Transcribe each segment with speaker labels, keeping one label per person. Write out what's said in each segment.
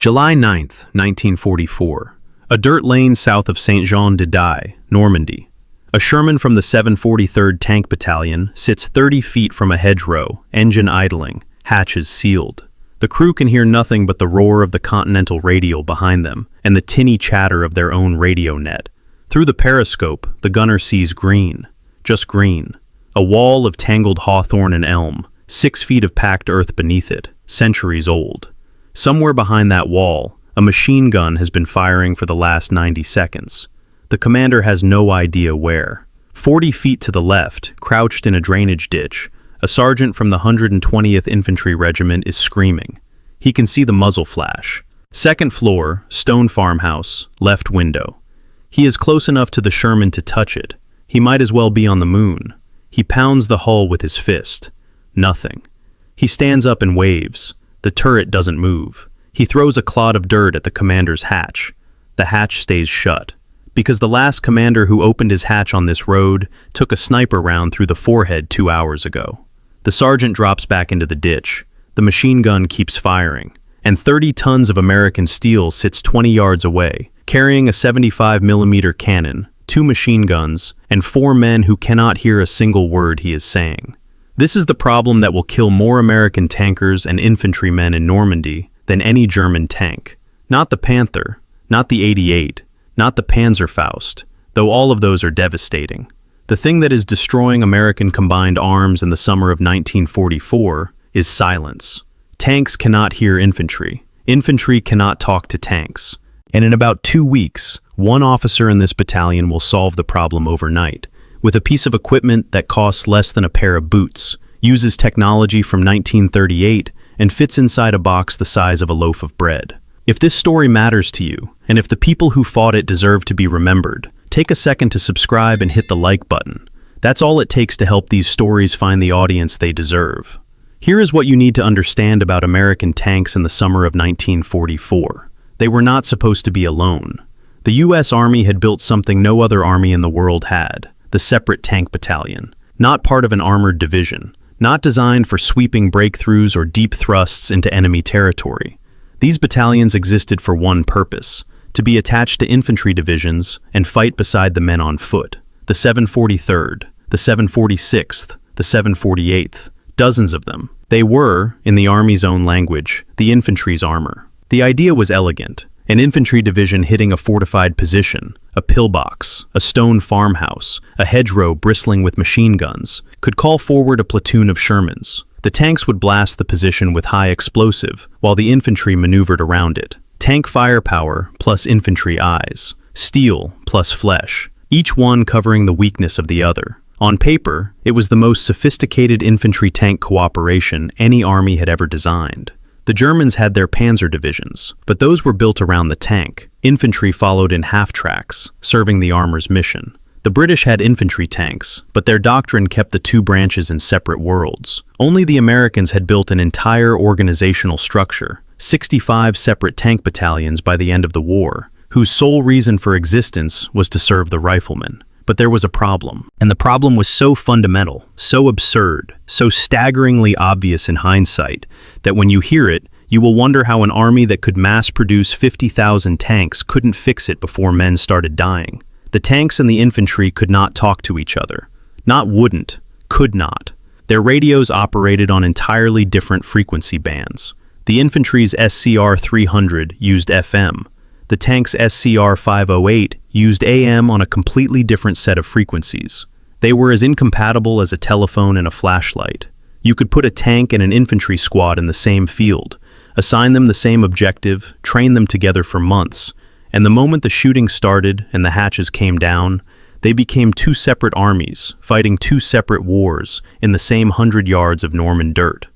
Speaker 1: July 9th, 1944. A dirt lane south of Saint-Jean-de-Dié, Normandy. A Sherman from the 743rd Tank Battalion sits 30 feet from a hedgerow, engine idling, hatches sealed. The crew can hear nothing but the roar of the Continental radial behind them and the tinny chatter of their own radio net. Through the periscope, the gunner sees green. Just green. A wall of tangled hawthorn and elm, 6 feet of packed earth beneath it, centuries old. Somewhere behind that wall, a machine gun has been firing for the last 90 seconds. The commander has no idea where. 40 feet to the left, crouched in a drainage ditch, a sergeant from the 120th Infantry Regiment is screaming. He can see the muzzle flash. Second floor, stone farmhouse, left window. He is close enough to the Sherman to touch it. He might as well be on the moon. He pounds the hull with his fist. Nothing. He stands up and waves. The turret doesn't move. He throws a clod of dirt at the commander's hatch. The hatch stays shut. Because the last commander who opened his hatch on this road took a sniper round through the forehead 2 hours ago. The sergeant drops back into the ditch. The machine gun keeps firing. And 30 tons of American steel sits 20 yards away, carrying a 75mm cannon, 2 machine guns, and 4 men who cannot hear a single word he is saying. This is the problem that will kill more American tankers and infantrymen in Normandy than any German tank. Not the Panther, not the 88, not the Panzerfaust, though all of those are devastating. The thing that is destroying American combined arms in the summer of 1944 is silence. Tanks cannot hear infantry. Infantry cannot talk to tanks. And in about 2 weeks, one officer in this battalion will solve the problem overnight, with a piece of equipment that costs less than a pair of boots, uses technology from 1938, and fits inside a box the size of a loaf of bread. If this story matters to you, and if the people who fought it deserve to be remembered, take a second to subscribe and hit the like button. That's all it takes to help these stories find the audience they deserve. Here is what you need to understand about American tanks in the summer of 1944. They were not supposed to be alone. The U.S. Army had built something no other army in the world had, the separate tank battalion, not part of an armored division, not designed for sweeping breakthroughs or deep thrusts into enemy territory. These battalions existed for one purpose, to be attached to infantry divisions and fight beside the men on foot. The 743rd, the 746th, the 748th, dozens of them. They were, in the Army's own language, the infantry's armor. The idea was elegant. An infantry division hitting a fortified position, a pillbox, a stone farmhouse, a hedgerow bristling with machine guns, could call forward a platoon of Shermans. The tanks would blast the position with high explosive, while the infantry maneuvered around it. Tank firepower plus infantry eyes. Steel plus flesh. Each one covering the weakness of the other. On paper, it was the most sophisticated infantry-tank cooperation any army had ever designed. The Germans had their panzer divisions, but those were built around the tank. Infantry followed in half-tracks, serving the armor's mission. The British had infantry tanks, but their doctrine kept the two branches in separate worlds. Only the Americans had built an entire organizational structure, 65 separate tank battalions by the end of the war, whose sole reason for existence was to serve the riflemen. But there was a problem, and the problem was so fundamental, so absurd, so staggeringly obvious in hindsight, that when you hear it, you will wonder how an army that could mass-produce 50,000 tanks couldn't fix it before men started dying. The tanks and the infantry could not talk to each other. Not wouldn't, could not. Their radios operated on entirely different frequency bands. The infantry's SCR-300 used FM. The tank's SCR-508 used AM on a completely different set of frequencies. They were as incompatible as a telephone and a flashlight. You could put a tank and an infantry squad in the same field, assign them the same objective, train them together for months, and the moment the shooting started and the hatches came down, they became two separate armies, fighting two separate wars in the same 100 yards of Norman dirt.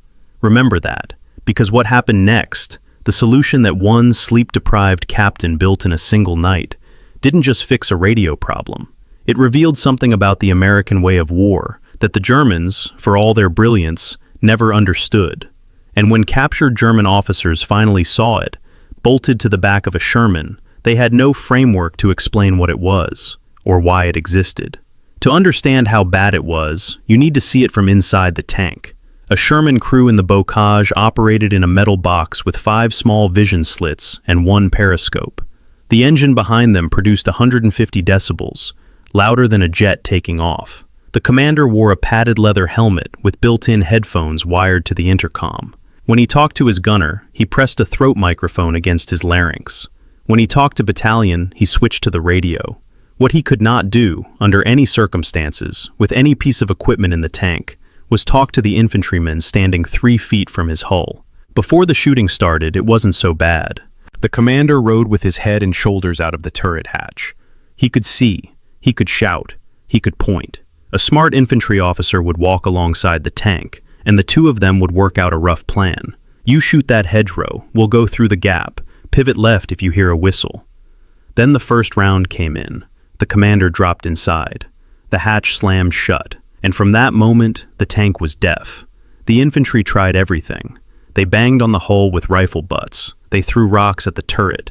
Speaker 1: Remember that, because what happened next, the solution that one sleep-deprived captain built in a single night, didn't just fix a radio problem. It revealed something about the American way of war that the Germans, for all their brilliance, never understood. And when captured German officers finally saw it, bolted to the back of a Sherman, they had no framework to explain what it was, or why it existed. To understand how bad it was, you need to see it from inside the tank. A Sherman crew in the bocage operated in a metal box with 5 small vision slits and 1 periscope. The engine behind them produced 150 decibels, louder than a jet taking off. The commander wore a padded leather helmet with built-in headphones wired to the intercom. When he talked to his gunner, he pressed a throat microphone against his larynx. When he talked to battalion, he switched to the radio. What he could not do, under any circumstances, with any piece of equipment in the tank, was talk to the infantryman standing 3 feet from his hull. Before the shooting started, it wasn't so bad. The commander rode with his head and shoulders out of the turret hatch. He could see, he could shout, he could point. A smart infantry officer would walk alongside the tank, and the two of them would work out a rough plan. You shoot that hedgerow, we'll go through the gap, pivot left if you hear a whistle. Then the first round came in. The commander dropped inside. The hatch slammed shut, and from that moment, the tank was deaf. The infantry tried everything. They banged on the hull with rifle butts. They threw rocks at the turret.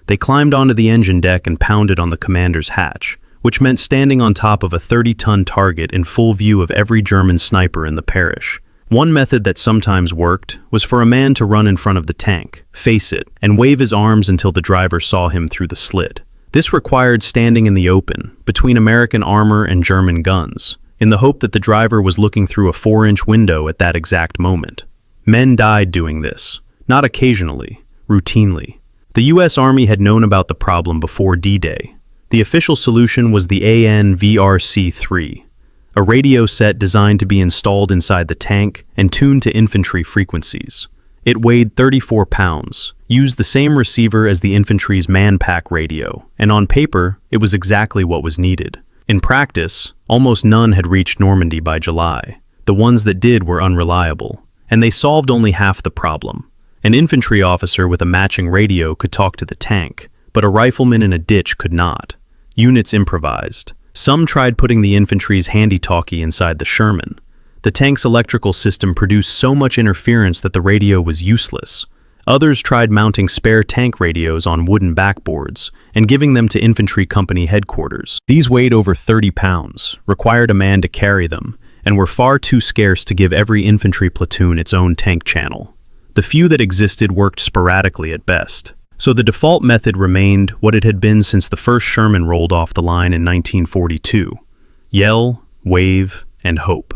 Speaker 1: They climbed onto the engine deck and pounded on the commander's hatch, which meant standing on top of a 30-ton target in full view of every German sniper in the parish. One method that sometimes worked was for a man to run in front of the tank, face it, and wave his arms until the driver saw him through the slit. This required standing in the open, between American armor and German guns, in the hope that the driver was looking through a 4-inch window at that exact moment. Men died doing this, not occasionally, routinely. The U.S. Army had known about the problem before D-Day. The official solution was the ANVRC-3, a radio set designed to be installed inside the tank and tuned to infantry frequencies. It weighed 34 pounds, used the same receiver as the infantry's man-pack radio, and on paper, it was exactly what was needed. In practice, almost none had reached Normandy by July. The ones that did were unreliable, and they solved only half the problem. An infantry officer with a matching radio could talk to the tank, but a rifleman in a ditch could not. Units improvised. Some tried putting the infantry's handy-talkie inside the Sherman. The tank's electrical system produced so much interference that the radio was useless. Others tried mounting spare tank radios on wooden backboards and giving them to infantry company headquarters. These weighed over 30 pounds, required a man to carry them, and were far too scarce to give every infantry platoon its own tank channel. The few that existed worked sporadically at best. So the default method remained what it had been since the first Sherman rolled off the line in 1942. Yell, wave, and hope.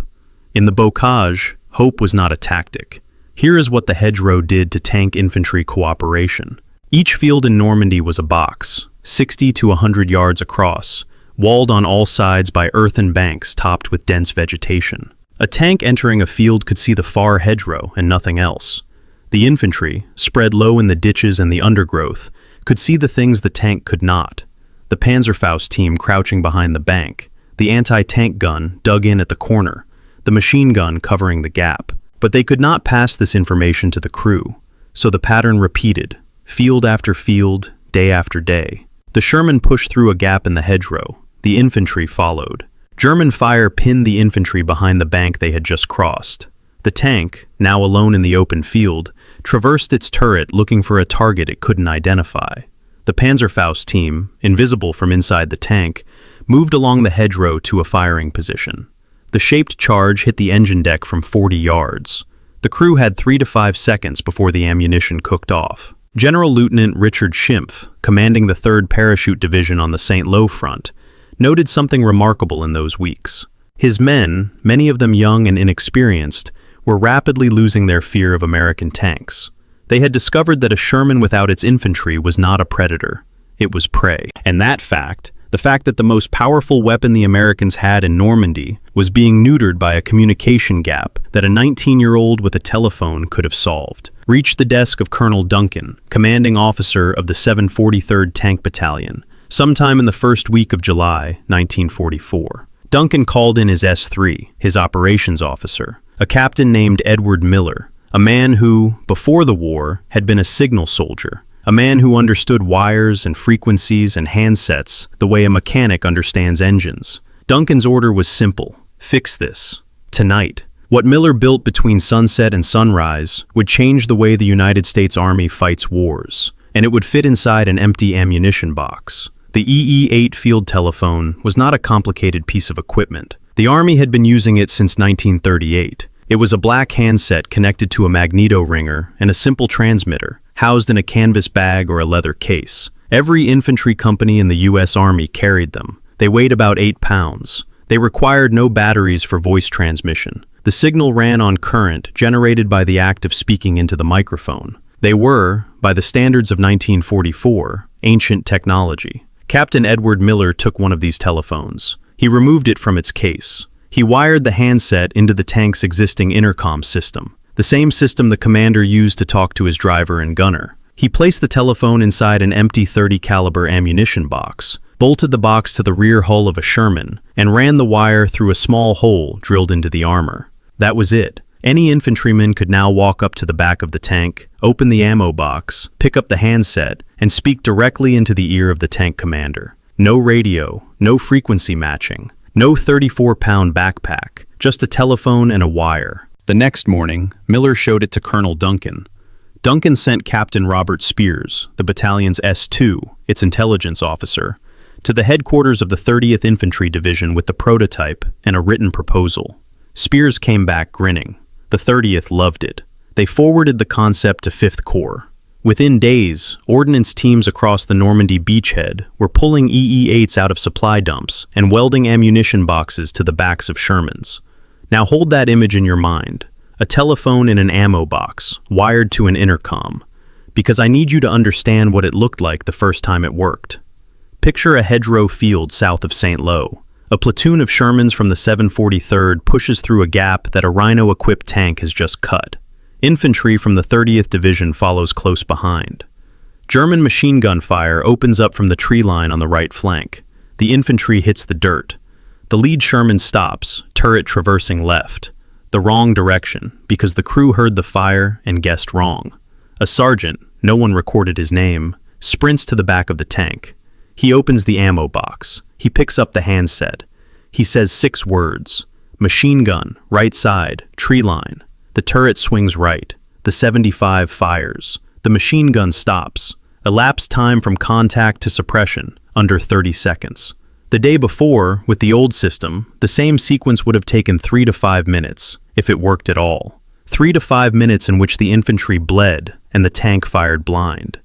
Speaker 1: In the bocage, hope was not a tactic. Here is what the hedgerow did to tank infantry cooperation. Each field in Normandy was a box, 60 to 100 yards across, walled on all sides by earthen banks topped with dense vegetation. A tank entering a field could see the far hedgerow and nothing else. The infantry, spread low in the ditches and the undergrowth, could see the things the tank could not. The Panzerfaust team crouching behind the bank, the anti-tank gun dug in at the corner, the machine gun covering the gap. But they could not pass this information to the crew, so the pattern repeated, field after field, day after day. The Sherman pushed through a gap in the hedgerow. The infantry followed. German fire pinned the infantry behind the bank they had just crossed. The tank, now alone in the open field, traversed its turret looking for a target it couldn't identify. The Panzerfaust team, invisible from inside the tank, moved along the hedgerow to a firing position. The shaped charge hit the engine deck from 40 yards. The crew had 3 to 5 seconds before the ammunition cooked off. General Lieutenant Richard Schimpf, commanding the 3rd Parachute Division on the St. Lo front, noted something remarkable in those weeks. His men, many of them young and inexperienced, were rapidly losing their fear of American tanks. They had discovered that a Sherman without its infantry was not a predator. It was prey. And that fact, the fact that the most powerful weapon the Americans had in Normandy was being neutered by a communication gap that a 19-year-old with a telephone could have solved, reached the desk of Colonel Duncan, commanding officer of the 743rd Tank Battalion, sometime in the first week of July, 1944. Duncan called in his S3, his operations officer, a captain named Edward Miller, a man who, before the war, had been a signal soldier, a man who understood wires and frequencies and handsets the way a mechanic understands engines. Duncan's order was simple: fix this. Tonight. What Miller built between sunset and sunrise would change the way the United States Army fights wars, and it would fit inside an empty ammunition box. The EE-8 field telephone was not a complicated piece of equipment. The Army had been using it since 1938. It was a black handset connected to a magneto ringer and a simple transmitter, housed in a canvas bag or a leather case. Every infantry company in the U.S. Army carried them. They weighed about 8 pounds. They required no batteries for voice transmission. The signal ran on current generated by the act of speaking into the microphone. They were, by the standards of 1944, ancient technology. Captain Edward Miller took one of these telephones. He removed it from its case. He wired the handset into the tank's existing intercom system, the same system the commander used to talk to his driver and gunner. He placed the telephone inside an empty .30 caliber ammunition box, bolted the box to the rear hull of a Sherman, and ran the wire through a small hole drilled into the armor. That was it. Any infantryman could now walk up to the back of the tank, open the ammo box, pick up the handset, and speak directly into the ear of the tank commander. No radio, no frequency matching, no 34-pound backpack, just a telephone and a wire. The next morning, Miller showed it to Colonel Duncan. Duncan sent Captain Robert Spears, the battalion's S2, its intelligence officer, to the headquarters of the 30th Infantry Division with the prototype and a written proposal. Spears came back grinning. The 30th loved it. They forwarded the concept to 5th Corps. Within days, ordnance teams across the Normandy beachhead were pulling EE-8s out of supply dumps and welding ammunition boxes to the backs of Shermans. Now hold that image in your mind. A telephone in an ammo box, wired to an intercom. Because I need you to understand what it looked like the first time it worked. Picture a hedgerow field south of St. Lo. A platoon of Shermans from the 743rd pushes through a gap that a Rhino-equipped tank has just cut. Infantry from the 30th Division follows close behind. German machine gun fire opens up from the tree line on the right flank. The infantry hits the dirt. The lead Sherman stops, turret traversing left. The wrong direction, because the crew heard the fire and guessed wrong. A sergeant, no one recorded his name, sprints to the back of the tank. He opens the ammo box. He picks up the handset. He says 6 words. Machine gun, right side, tree line. The turret swings right. The 75 fires. The machine gun stops. Elapsed time from contact to suppression, under 30 seconds. The day before, with the old system, the same sequence would have taken 3 to 5 minutes, if it worked at all. 3 to 5 minutes in which the infantry bled and the tank fired blind.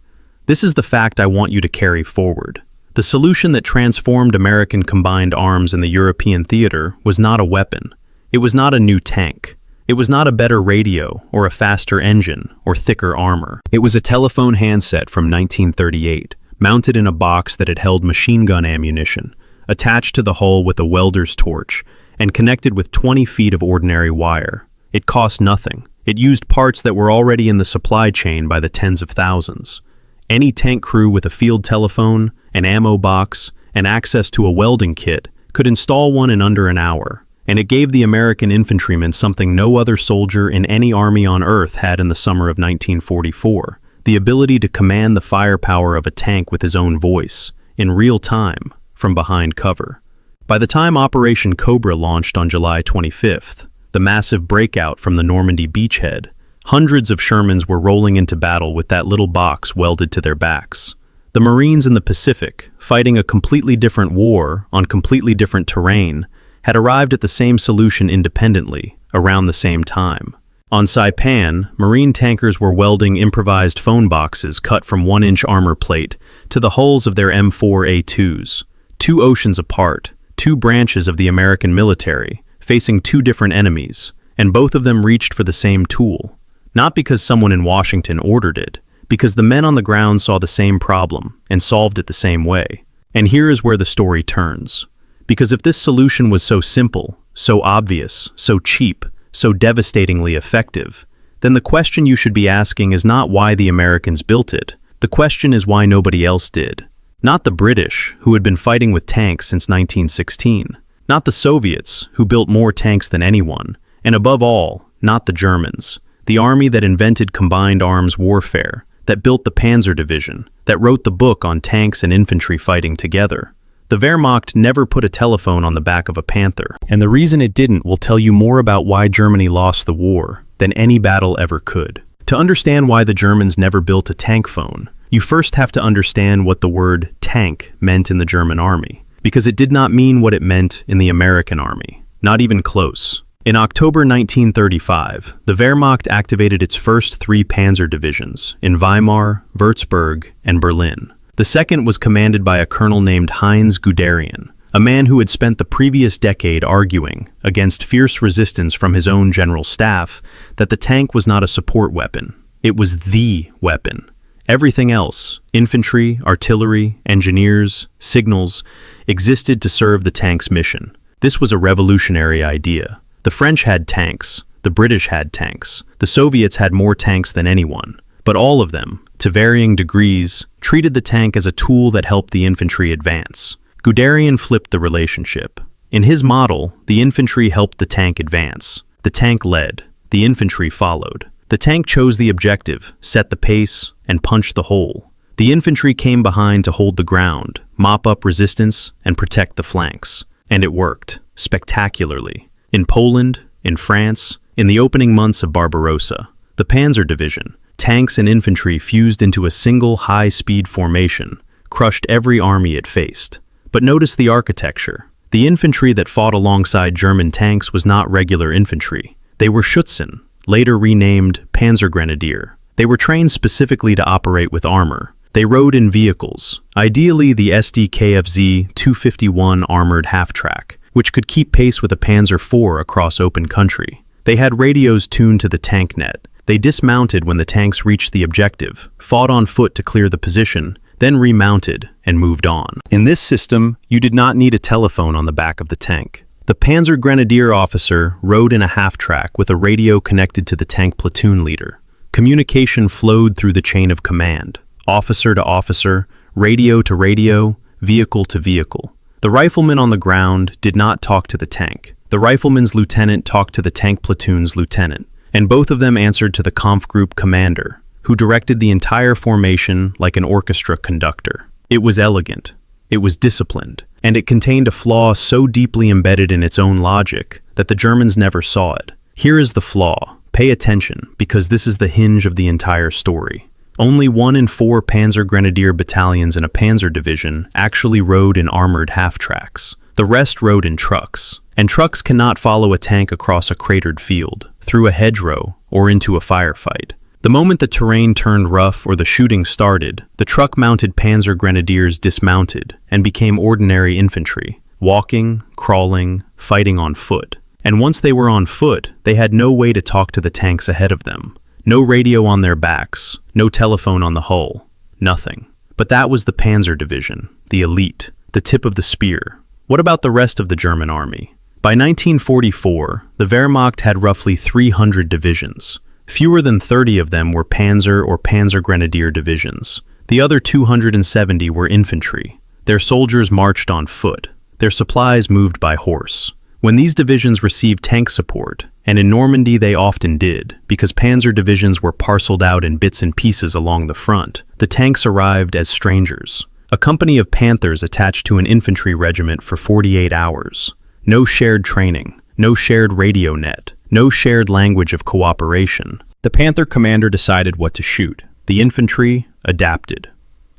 Speaker 1: This is the fact I want you to carry forward. The solution that transformed American combined arms in the European theater was not a weapon. It was not a new tank. It was not a better radio or a faster engine or thicker armor. It was a telephone handset from 1938, mounted in a box that had held machine gun ammunition, attached to the hull with a welder's torch, and connected with 20 feet of ordinary wire. It cost nothing. It used parts that were already in the supply chain by the tens of thousands. Any tank crew with a field telephone, an ammo box, and access to a welding kit could install one in under an hour, and it gave the American infantryman something no other soldier in any army on Earth had in the summer of 1944, the ability to command the firepower of a tank with his own voice, in real time, from behind cover. By the time Operation Cobra launched on July 25th, the massive breakout from the Normandy beachhead, hundreds of Shermans were rolling into battle with that little box welded to their backs. The Marines in the Pacific, fighting a completely different war on completely different terrain, had arrived at the same solution independently, around the same time. On Saipan, Marine tankers were welding improvised phone boxes cut from 1-inch armor plate to the hulls of their M4A2s, 2 oceans apart, 2 branches of the American military, facing 2 different enemies, and both of them reached for the same tool. Not because someone in Washington ordered it, because the men on the ground saw the same problem and solved it the same way. And here is where the story turns. Because if this solution was so simple, so obvious, so cheap, so devastatingly effective, then the question you should be asking is not why the Americans built it. The question is why nobody else did. Not the British, who had been fighting with tanks since 1916. Not the Soviets, who built more tanks than anyone. And above all, not the Germans. The army that invented combined arms warfare, that built the Panzer Division, that wrote the book on tanks and infantry fighting together. The Wehrmacht never put a telephone on the back of a Panther, and the reason it didn't will tell you more about why Germany lost the war than any battle ever could. To understand why the Germans never built a tank phone, you first have to understand what the word tank meant in the German army, because it did not mean what it meant in the American army, not even close. In October 1935, the Wehrmacht activated its first three panzer divisions in Weimar, Würzburg, and Berlin. The second was commanded by a colonel named Heinz Guderian, a man who had spent the previous decade arguing, against fierce resistance from his own general staff, that the tank was not a support weapon. It was the weapon. Everything else, infantry, artillery, engineers, signals, existed to serve the tank's mission. This was a revolutionary idea. The French had tanks, the British had tanks, the Soviets had more tanks than anyone, but all of them, to varying degrees, treated the tank as a tool that helped the infantry advance. Guderian flipped the relationship. In his model, the infantry helped the tank advance. The tank led, the infantry followed. The tank chose the objective, set the pace, and punched the hole. The infantry came behind to hold the ground, mop up resistance, and protect the flanks. And it worked, spectacularly. In Poland, in France, in the opening months of Barbarossa, the Panzer Division, tanks and infantry fused into a single high-speed formation, crushed every army it faced. But notice the architecture. The infantry that fought alongside German tanks was not regular infantry. They were Schützen, later renamed Panzergrenadier. They were trained specifically to operate with armor. They rode in vehicles, ideally the SD KFZ-251 armored half-track, which could keep pace with a Panzer IV across open country. They had radios tuned to the tank net. They dismounted when the tanks reached the objective, fought on foot to clear the position, then remounted and moved on. In this system, you did not need a telephone on the back of the tank. The Panzer Grenadier officer rode in a half-track with a radio connected to the tank platoon leader. Communication flowed through the chain of command, officer to officer, radio to radio, vehicle to vehicle. The rifleman on the ground did not talk to the tank. The rifleman's lieutenant talked to the tank platoon's lieutenant, and both of them answered to the Kampfgruppe commander, who directed the entire formation like an orchestra conductor. It was elegant, it was disciplined, and it contained a flaw so deeply embedded in its own logic that the Germans never saw it. Here is the flaw. Pay attention, because this is the hinge of the entire story. Only 1 in 4 Panzer Grenadier battalions in a panzer division actually rode in armored half-tracks. The rest rode in trucks, and trucks cannot follow a tank across a cratered field, through a hedgerow, or into a firefight. The moment the terrain turned rough or the shooting started, the truck-mounted Panzer Grenadiers dismounted and became ordinary infantry, walking, crawling, fighting on foot. And once they were on foot, they had no way to talk to the tanks ahead of them. No radio on their backs, no telephone on the hull, nothing. But that was the Panzer Division, the elite, the tip of the spear. What about the rest of the German army? By 1944, the Wehrmacht had roughly 300 divisions. Fewer than 30 of them were Panzer or Panzer Grenadier divisions. The other 270 were infantry. Their soldiers marched on foot. Their supplies moved by horse. When these divisions received tank support, and in Normandy they often did, because panzer divisions were parceled out in bits and pieces along the front, the tanks arrived as strangers. A company of Panthers attached to an infantry regiment for 48 hours. No shared training, no shared radio net, no shared language of cooperation. The Panther commander decided what to shoot. The infantry adapted.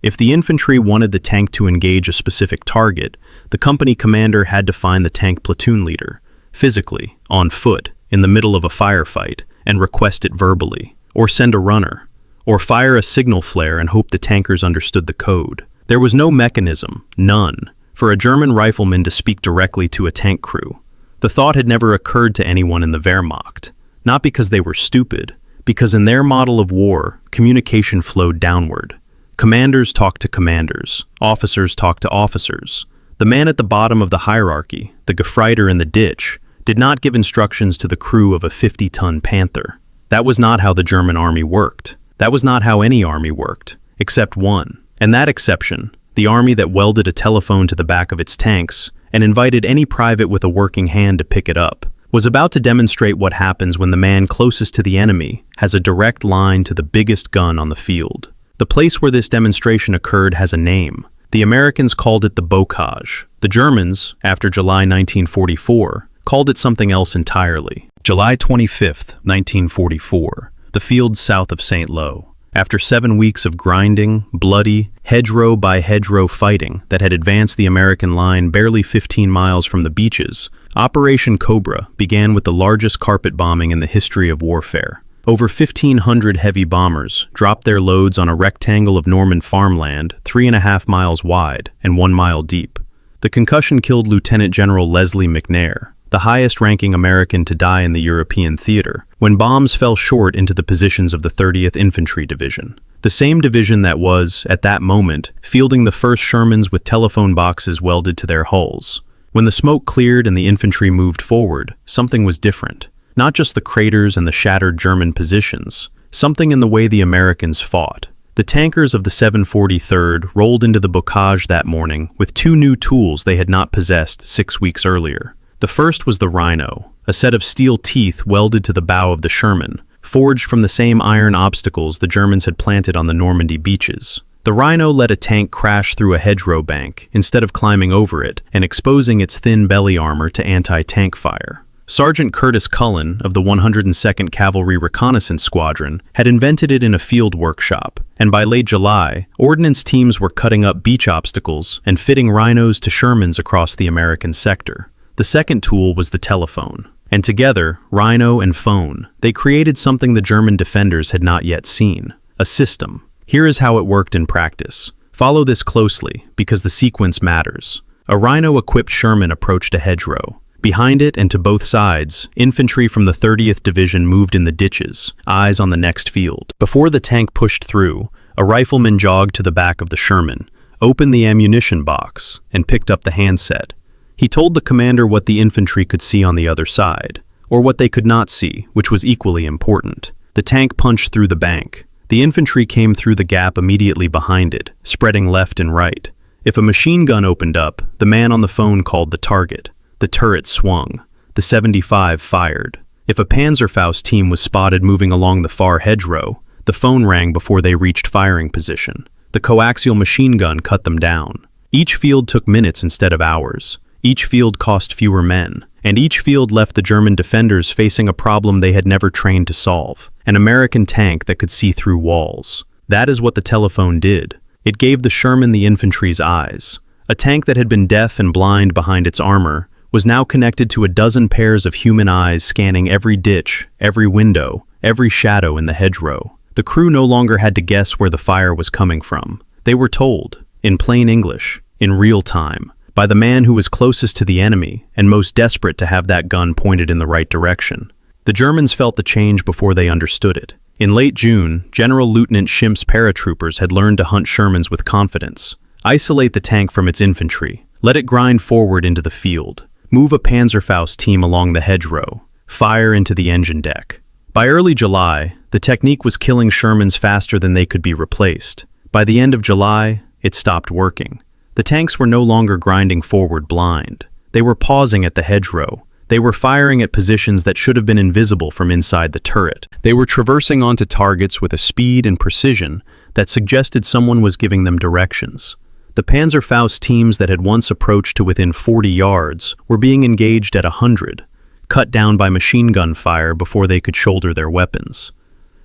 Speaker 1: If the infantry wanted the tank to engage a specific target, the company commander had to find the tank platoon leader, physically, on foot, in the middle of a firefight, and request it verbally, or send a runner, or fire a signal flare and hope the tankers understood the code. There was no mechanism, none, for a German rifleman to speak directly to a tank crew. The thought had never occurred to anyone in the Wehrmacht, not because they were stupid, because in their model of war, communication flowed downward. Commanders talked to commanders, officers talked to officers. The man at the bottom of the hierarchy, the Gefreiter in the ditch, did not give instructions to the crew of a 50-ton Panther. That was not how the German army worked. That was not how any army worked, except one. And that exception, the army that welded a telephone to the back of its tanks and invited any private with a working hand to pick it up, was about to demonstrate what happens when the man closest to the enemy has a direct line to the biggest gun on the field. The place where this demonstration occurred has a name. The Americans called it the Bocage. The Germans, after July 1944, called it something else entirely. July 25, 1944, the field south of St. Lo. After 7 weeks of grinding, bloody, hedgerow by hedgerow fighting that had advanced the American line barely 15 miles from the beaches, Operation Cobra began with the largest carpet bombing in the history of warfare. Over 1,500 heavy bombers dropped their loads on a rectangle of Norman farmland 3.5 miles wide and 1 mile deep. The concussion killed Lieutenant General Leslie McNair, the highest-ranking American to die in the European theater, when bombs fell short into the positions of the 30th Infantry Division. The same division that was, at that moment, fielding the first Shermans with telephone boxes welded to their hulls. When the smoke cleared and the infantry moved forward, something was different. Not just the craters and the shattered German positions, something in the way the Americans fought. The tankers of the 743rd rolled into the bocage that morning with 2 new tools they had not possessed 6 weeks earlier. The first was the Rhino, a set of steel teeth welded to the bow of the Sherman, forged from the same iron obstacles the Germans had planted on the Normandy beaches. The Rhino let a tank crash through a hedgerow bank instead of climbing over it and exposing its thin belly armor to anti-tank fire. Sergeant Curtis Cullen of the 102nd Cavalry Reconnaissance Squadron had invented it in a field workshop, and by late July, ordnance teams were cutting up beach obstacles and fitting Rhinos to Shermans across the American sector. The second tool was the telephone, and together, Rhino and phone, they created something the German defenders had not yet seen: a system. Here is how it worked in practice. Follow this closely, because the sequence matters. A Rhino-equipped Sherman approached a hedgerow. Behind it and to both sides, infantry from the 30th Division moved in the ditches, eyes on the next field. Before the tank pushed through, a rifleman jogged to the back of the Sherman, opened the ammunition box, and picked up the handset. He told the commander what the infantry could see on the other side, or what they could not see, which was equally important. The tank punched through the bank. The infantry came through the gap immediately behind it, spreading left and right. If a machine gun opened up, the man on the phone called the target. The turret swung. The 75 fired. If a Panzerfaust team was spotted moving along the far hedgerow, the phone rang before they reached firing position. The coaxial machine gun cut them down. Each field took minutes instead of hours. Each field cost fewer men. And each field left the German defenders facing a problem they had never trained to solve: an American tank that could see through walls. That is what the telephone did. It gave the Sherman the infantry's eyes. A tank that had been deaf and blind behind its armor was now connected to a dozen pairs of human eyes scanning every ditch, every window, every shadow in the hedgerow. The crew no longer had to guess where the fire was coming from. They were told, in plain English, in real time, by the man who was closest to the enemy and most desperate to have that gun pointed in the right direction. The Germans felt the change before they understood it. In late June, General Lieutenant Schimpf's paratroopers had learned to hunt Shermans with confidence. Isolate the tank from its infantry. Let it grind forward into the field. Move a Panzerfaust team along the hedgerow. Fire into the engine deck. By early July, the technique was killing Shermans faster than they could be replaced. By the end of July, it stopped working. The tanks were no longer grinding forward blind. They were pausing at the hedgerow. They were firing at positions that should have been invisible from inside the turret. They were traversing onto targets with a speed and precision that suggested someone was giving them directions. The Panzerfaust teams that had once approached to within 40 yards were being engaged at 100, cut down by machine gun fire before they could shoulder their weapons.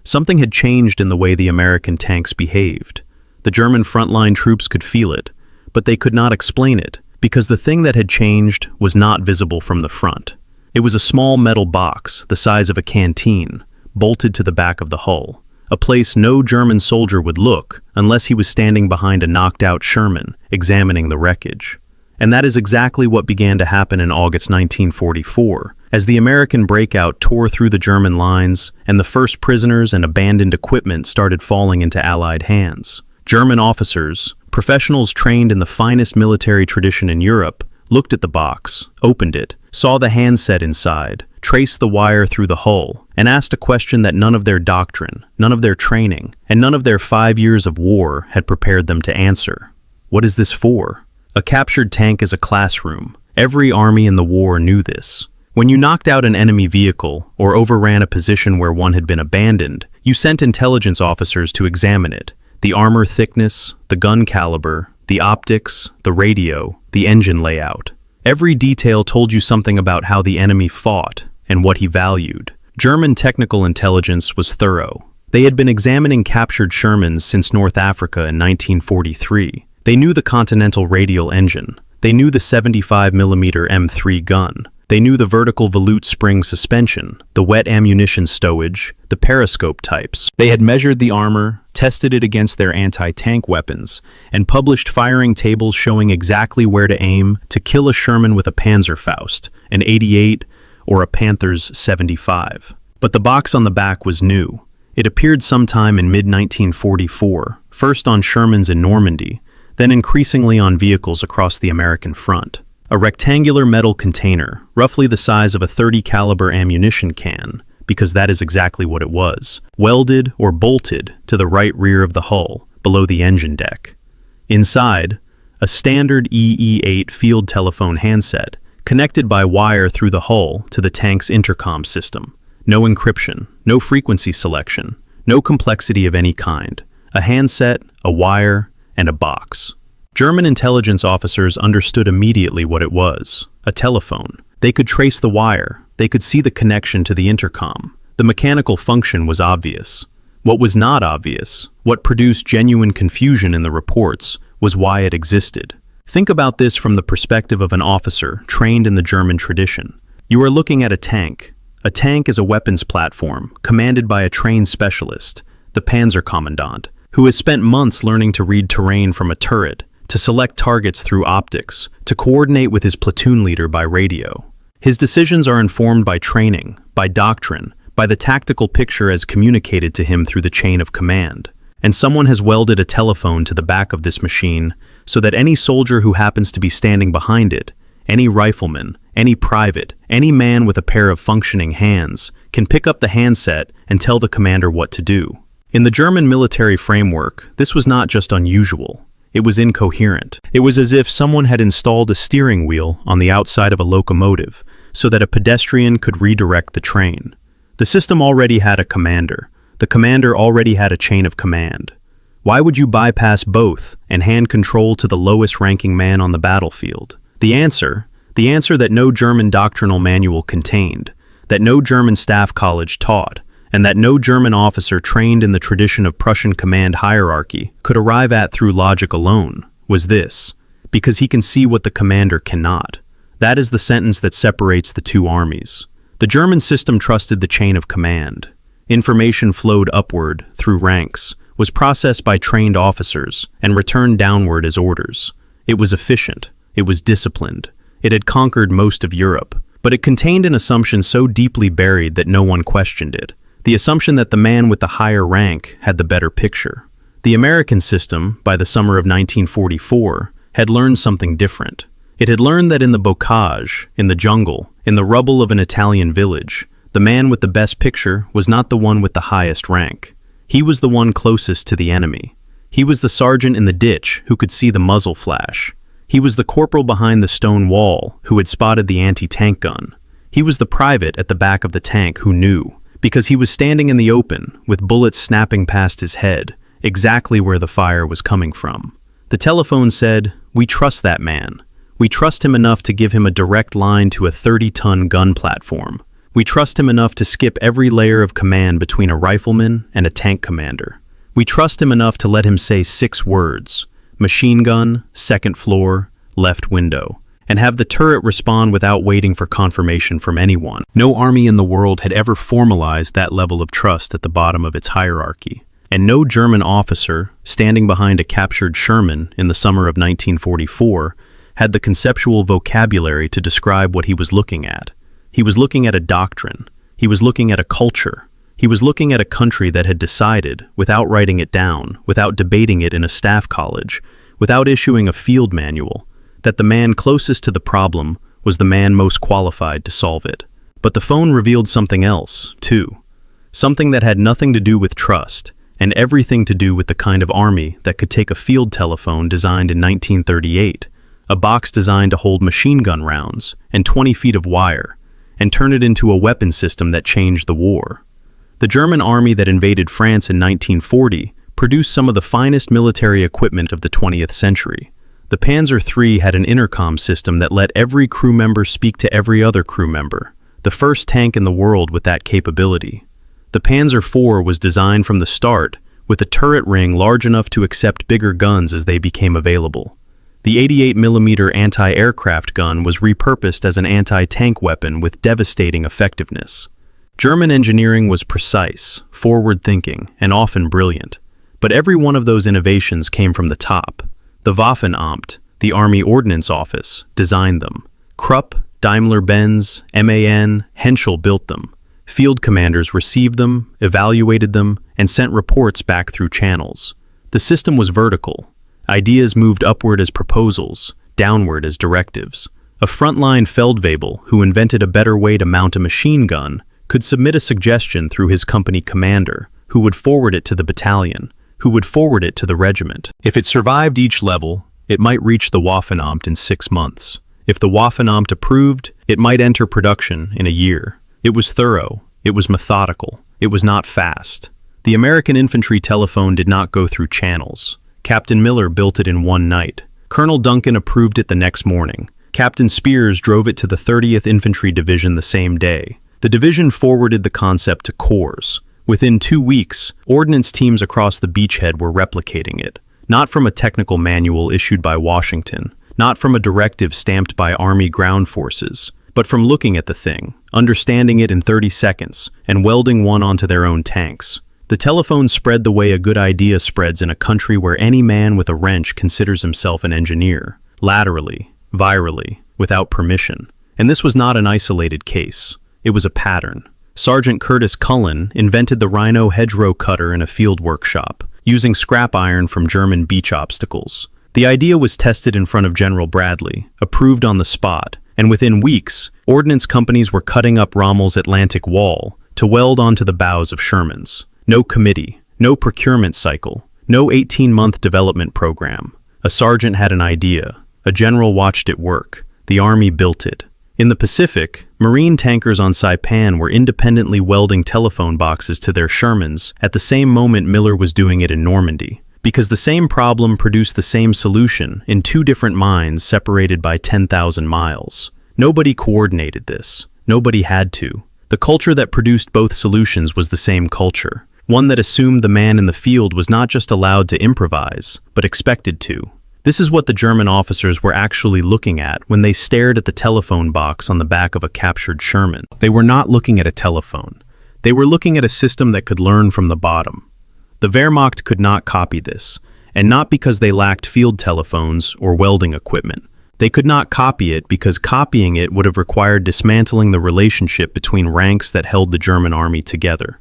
Speaker 1: Something had changed in the way the American tanks behaved. The German frontline troops could feel it, but they could not explain it, because the thing that had changed was not visible from the front. It was a small metal box, the size of a canteen, bolted to the back of the hull. A place no German soldier would look unless he was standing behind a knocked-out Sherman, examining the wreckage. And that is exactly what began to happen in August 1944, as the American breakout tore through the German lines and the first prisoners and abandoned equipment started falling into Allied hands. German officers, professionals trained in the finest military tradition in Europe, looked at the box, opened it, saw the handset inside, traced the wire through the hull, and asked a question that none of their doctrine, none of their training, and none of their 5 years of war had prepared them to answer. What is this for? A captured tank is a classroom. Every army in the war knew this. When you knocked out an enemy vehicle or overran a position where one had been abandoned, you sent intelligence officers to examine it: the armor thickness, the gun caliber, the optics, the radio, the engine layout. Every detail told you something about how the enemy fought and what he valued. German technical intelligence was thorough. They had been examining captured Shermans since North Africa in 1943. They knew the Continental radial engine. They knew the 75mm M3 gun. They knew the vertical volute spring suspension, the wet ammunition stowage, the periscope types. They had measured the armor, tested it against their anti-tank weapons, and published firing tables showing exactly where to aim to kill a Sherman with a Panzerfaust, an 88, or a Panthers 75. But the box on the back was new. It appeared sometime in mid-1944, first on Shermans in Normandy, then increasingly on vehicles across the American front. A rectangular metal container, roughly the size of a .30 caliber ammunition can, because that is exactly what it was, welded or bolted to the right rear of the hull, below the engine deck. Inside, a standard EE-8 field telephone handset, connected by wire through the hull to the tank's intercom system. No encryption, no frequency selection, no complexity of any kind. A handset, a wire, and a box. German intelligence officers understood immediately what it was: a telephone. They could trace the wire, they could see the connection to the intercom. The mechanical function was obvious. What was not obvious, what produced genuine confusion in the reports, was why it existed. Think about this from the perspective of an officer trained in the German tradition. You are looking at a tank. A tank is a weapons platform, commanded by a trained specialist, the Panzerkommandant, who has spent months learning to read terrain from a turret, to select targets through optics, to coordinate with his platoon leader by radio. His decisions are informed by training, by doctrine, by the tactical picture as communicated to him through the chain of command. And someone has welded a telephone to the back of this machine so that any soldier who happens to be standing behind it, any rifleman, any private, any man with a pair of functioning hands, can pick up the handset and tell the commander what to do. In the German military framework, this was not just unusual. It was incoherent. It was as if someone had installed a steering wheel on the outside of a locomotive so that a pedestrian could redirect the train. The system already had a commander. The commander already had a chain of command. Why would you bypass both and hand control to the lowest-ranking man on the battlefield? The answer that no German doctrinal manual contained, that no German staff college taught, and that no German officer trained in the tradition of Prussian command hierarchy could arrive at through logic alone, was this: because he can see what the commander cannot. That is the sentence that separates the two armies. The German system trusted the chain of command. Information flowed upward, through ranks, was processed by trained officers, and returned downward as orders. It was efficient. It was disciplined. It had conquered most of Europe, but it contained an assumption so deeply buried that no one questioned it. The assumption that the man with the higher rank had the better picture. The American system, by the summer of 1944, had learned something different. It had learned that in the bocage, in the jungle, in the rubble of an Italian village, the man with the best picture was not the one with the highest rank. He was the one closest to the enemy. He was the sergeant in the ditch who could see the muzzle flash. He was the corporal behind the stone wall who had spotted the anti-tank gun. He was the private at the back of the tank who knew, because he was standing in the open, with bullets snapping past his head, exactly where the fire was coming from. The telephone said, "We trust that man. We trust him enough to give him a direct line to a 30-ton gun platform. We trust him enough to skip every layer of command between a rifleman and a tank commander. We trust him enough to let him say 6 words, machine gun, second floor, left window, and have the turret respond without waiting for confirmation from anyone." No army in the world had ever formalized that level of trust at the bottom of its hierarchy. And no German officer, standing behind a captured Sherman in the summer of 1944, had the conceptual vocabulary to describe what he was looking at. He was looking at a doctrine. He was looking at a culture. He was looking at a country that had decided, without writing it down, without debating it in a staff college, without issuing a field manual, that the man closest to the problem was the man most qualified to solve it. But the phone revealed something else, too. Something that had nothing to do with trust, and everything to do with the kind of army that could take a field telephone designed in 1938, a box designed to hold machine gun rounds and 20 feet of wire, and turn it into a weapon system that changed the war. The German army that invaded France in 1940 produced some of the finest military equipment of the 20th century. The Panzer III had an intercom system that let every crew member speak to every other crew member, the first tank in the world with that capability. The Panzer IV was designed from the start with a turret ring large enough to accept bigger guns as they became available. The 88mm anti-aircraft gun was repurposed as an anti-tank weapon with devastating effectiveness. German engineering was precise, forward-thinking, and often brilliant. But every one of those innovations came from the top. The Waffenamt, the Army Ordnance Office, designed them. Krupp, Daimler-Benz, MAN, Henschel built them. Field commanders received them, evaluated them, and sent reports back through channels. The system was vertical. Ideas moved upward as proposals, downward as directives. A frontline Feldwebel, who invented a better way to mount a machine gun, could submit a suggestion through his company commander, who would forward it to the battalion, who would forward it to the regiment. If it survived each level, it might reach the Waffenamt in 6 months. If the Waffenamt approved, it might enter production in a year. It was thorough, it was methodical, it was not fast. The American infantry telephone did not go through channels. Captain Miller built it in one night. Colonel Duncan approved it the next morning. Captain Spears drove it to the 30th Infantry Division the same day. The division forwarded the concept to corps. Within 2 weeks, ordnance teams across the beachhead were replicating it, not from a technical manual issued by Washington, not from a directive stamped by Army ground forces, but from looking at the thing, understanding it in 30 seconds, and welding one onto their own tanks. The telephone spread the way a good idea spreads in a country where any man with a wrench considers himself an engineer, laterally, virally, without permission. And this was not an isolated case. It was a pattern. Sergeant Curtis Cullen invented the Rhino hedgerow cutter in a field workshop, using scrap iron from German beach obstacles. The idea was tested in front of General Bradley, approved on the spot, and within weeks, ordnance companies were cutting up Rommel's Atlantic Wall to weld onto the bows of Sherman's. No committee, no procurement cycle, no 18-month development program. A sergeant had an idea. A general watched it work. The Army built it. In the Pacific, Marine tankers on Saipan were independently welding telephone boxes to their Shermans at the same moment Miller was doing it in Normandy, because the same problem produced the same solution in 2 different mines separated by 10,000 miles. Nobody coordinated this. Nobody had to. The culture that produced both solutions was the same culture, one that assumed the man in the field was not just allowed to improvise, but expected to. This is what the German officers were actually looking at when they stared at the telephone box on the back of a captured Sherman. They were not looking at a telephone. They were looking at a system that could learn from the bottom. The Wehrmacht could not copy this, and not because they lacked field telephones or welding equipment. They could not copy it because copying it would have required dismantling the relationship between ranks that held the German army together.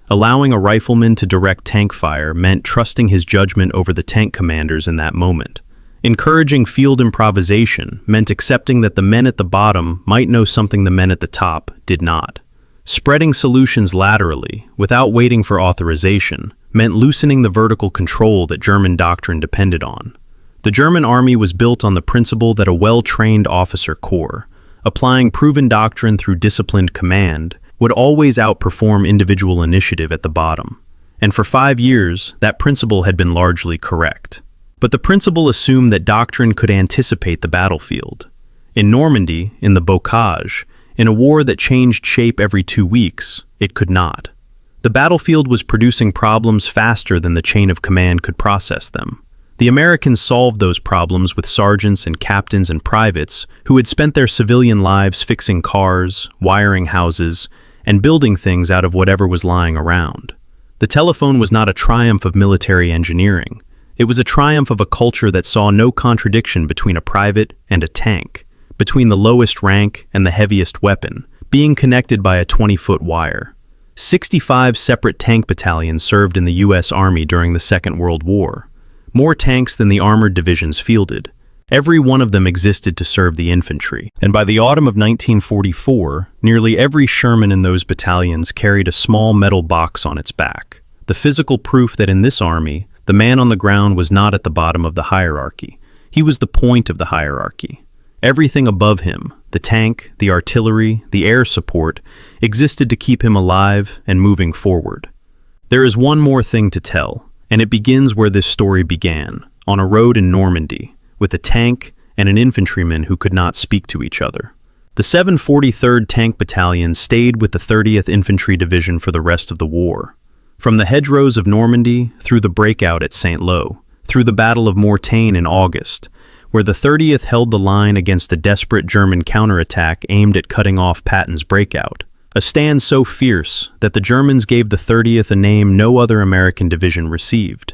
Speaker 1: Allowing a rifleman to direct tank fire meant trusting his judgment over the tank commanders in that moment. Encouraging field improvisation meant accepting that the men at the bottom might know something the men at the top did not. Spreading solutions laterally, without waiting for authorization, meant loosening the vertical control that German doctrine depended on. The German army was built on the principle that a well-trained officer corps, applying proven doctrine through disciplined command, would always outperform individual initiative at the bottom. And for 5 years, that principle had been largely correct. But the principle assumed that doctrine could anticipate the battlefield. In Normandy, in the bocage, in a war that changed shape every 2 weeks, it could not. The battlefield was producing problems faster than the chain of command could process them. The Americans solved those problems with sergeants and captains and privates who had spent their civilian lives fixing cars, wiring houses, and building things out of whatever was lying around. The telephone was not a triumph of military engineering. It was a triumph of a culture that saw no contradiction between a private and a tank, between the lowest rank and the heaviest weapon, being connected by a 20-foot wire. 65 separate tank battalions served in the U.S. Army during the Second World War. More tanks than the armored divisions fielded. Every one of them existed to serve the infantry. And by the autumn of 1944, nearly every Sherman in those battalions carried a small metal box on its back. The physical proof that in this army, the man on the ground was not at the bottom of the hierarchy. He was the point of the hierarchy. Everything above him, the tank, the artillery, the air support, existed to keep him alive and moving forward. There is one more thing to tell, and it begins where this story began, on a road in Normandy, with a tank and an infantryman who could not speak to each other. The 743rd Tank Battalion stayed with the 30th Infantry Division for the rest of the war. From the hedgerows of Normandy, through the breakout at St. Lo, through the Battle of Mortain in August, where the 30th held the line against a desperate German counterattack aimed at cutting off Patton's breakout. A stand so fierce that the Germans gave the 30th a name no other American division received.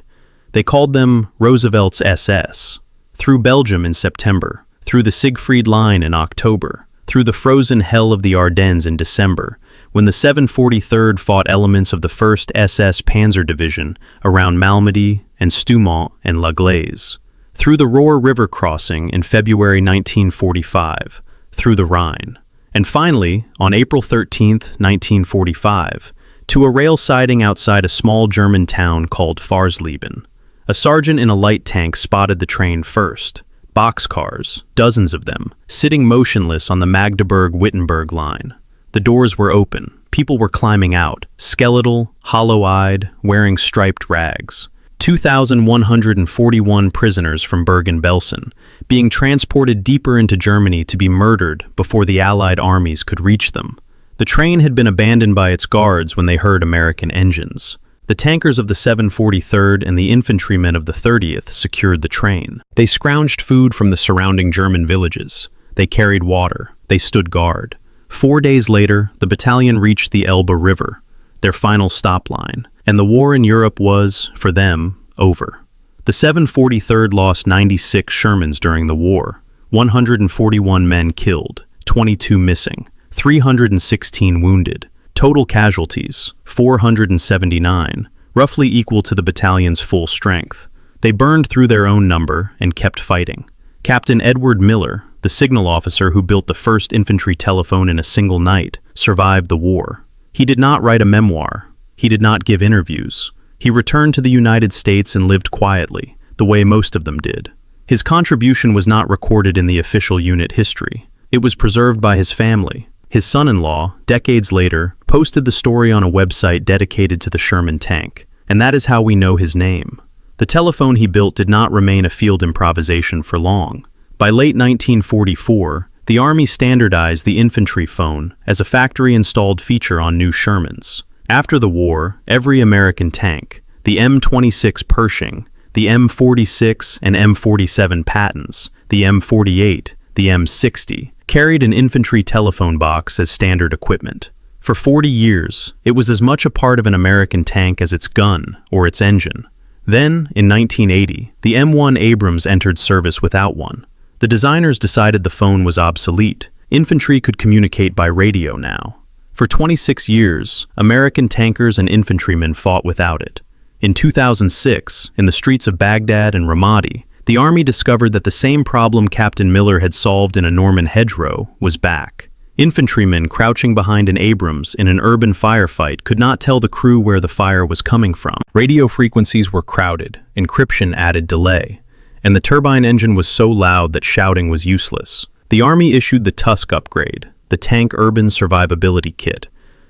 Speaker 1: They called them Roosevelt's SS. Through Belgium in September, through the Siegfried Line in October, through the frozen hell of the Ardennes in December, when the 743rd fought elements of the 1st SS Panzer Division around Malmedy and Stoumont and La Glaise, through the Roer River crossing in February 1945, through the Rhine, and finally, on April 13, 1945, to a rail siding outside a small German town called Farsleben. A sergeant in a light tank spotted the train first. Boxcars, dozens of them, sitting motionless on the Magdeburg-Wittenberg line. The doors were open. People were climbing out, skeletal, hollow-eyed, wearing striped rags. 2,141 prisoners from Bergen-Belsen, being transported deeper into Germany to be murdered before the Allied armies could reach them. The train had been abandoned by its guards when they heard American engines. The tankers of the 743rd and the infantrymen of the 30th secured the train. They scrounged food from the surrounding German villages. They carried water. They stood guard. 4 days later, the battalion reached the Elbe River, their final stop line, and the war in Europe was, for them, over. The 743rd lost 96 Shermans during the war, 141 men killed, 22 missing, 316 wounded. Total casualties, 479, roughly equal to the battalion's full strength. They burned through their own number and kept fighting. Captain Edward Miller, the signal officer who built the first infantry telephone in a single night, survived the war. He did not write a memoir. He did not give interviews. He returned to the United States and lived quietly, the way most of them did. His contribution was not recorded in the official unit history. It was preserved by his family. His son-in-law, decades later, posted the story on a website dedicated to the Sherman tank, and that is how we know his name. The telephone he built did not remain a field improvisation for long. By late 1944, the Army standardized the infantry phone as a factory-installed feature on new Shermans. After the war, every American tank, the M26 Pershing, the M46 and M47 Pattons, the M48, the M60, carried an infantry telephone box as standard equipment. For 40 years, it was as much a part of an American tank as its gun or its engine. Then, in 1980, the M1 Abrams entered service without one. The designers decided the phone was obsolete. Infantry could communicate by radio now. For 26 years, American tankers and infantrymen fought without it. In 2006, in the streets of Baghdad and Ramadi, the Army discovered that the same problem Captain Miller had solved in a Norman hedgerow was back. Infantrymen crouching behind an Abrams in an urban firefight could not tell the crew where the fire was coming from. Radio frequencies were crowded, encryption added delay, and the turbine engine was so loud that shouting was useless. The Army issued the Tusk upgrade, the Tank Urban Survivability Kit,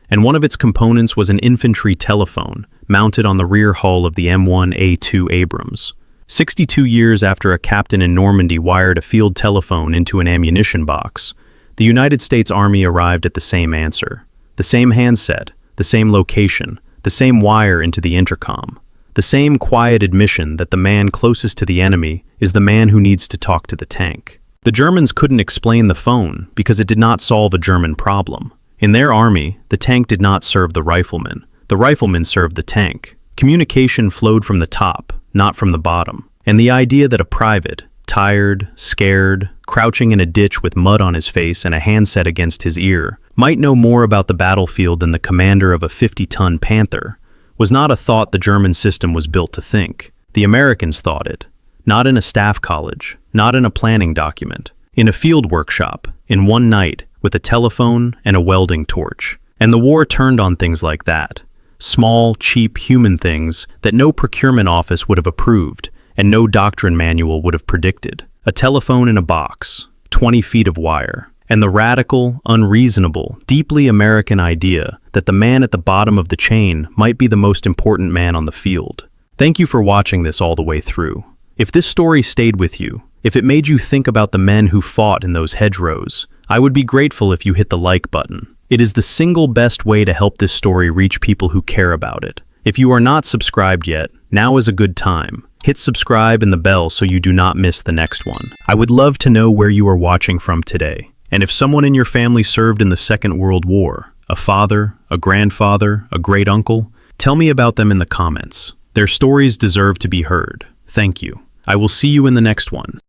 Speaker 1: and one of its components was an infantry telephone mounted on the rear hull of the M1A2 Abrams. 62 years after a captain in Normandy wired a field telephone into an ammunition box, the United States Army arrived at the same answer. The same handset, the same location, the same wire into the intercom. The same quiet admission that the man closest to the enemy is the man who needs to talk to the tank. The Germans couldn't explain the phone because it did not solve a German problem. In their army, the tank did not serve the rifleman. The rifleman served the tank. Communication flowed from the top, not from the bottom. And the idea that a private, tired, scared, crouching in a ditch with mud on his face and a handset against his ear, might know more about the battlefield than the commander of a 50-ton Panther, was not a thought the German system was built to think. The Americans thought it. Not in a staff college, not in a planning document, in a field workshop, in one night, with a telephone and a welding torch. And the war turned on things like that. Small, cheap human things that no procurement office would have approved and no doctrine manual would have predicted. A telephone in a box, 20 feet of wire, and the radical, unreasonable, deeply American idea that the man at the bottom of the chain might be the most important man on the field. Thank you for watching this all the way through. If this story stayed with you, if it made you think about the men who fought in those hedgerows, I would be grateful if you hit the like button. It is the single best way to help this story reach people who care about it. If you are not subscribed yet, now is a good time. Hit subscribe and the bell so you do not miss the next one. I would love to know where you are watching from today. And if someone in your family served in the Second World War, a father, a grandfather, a great uncle, tell me about them in the comments. Their stories deserve to be heard. Thank you. I will see you in the next one.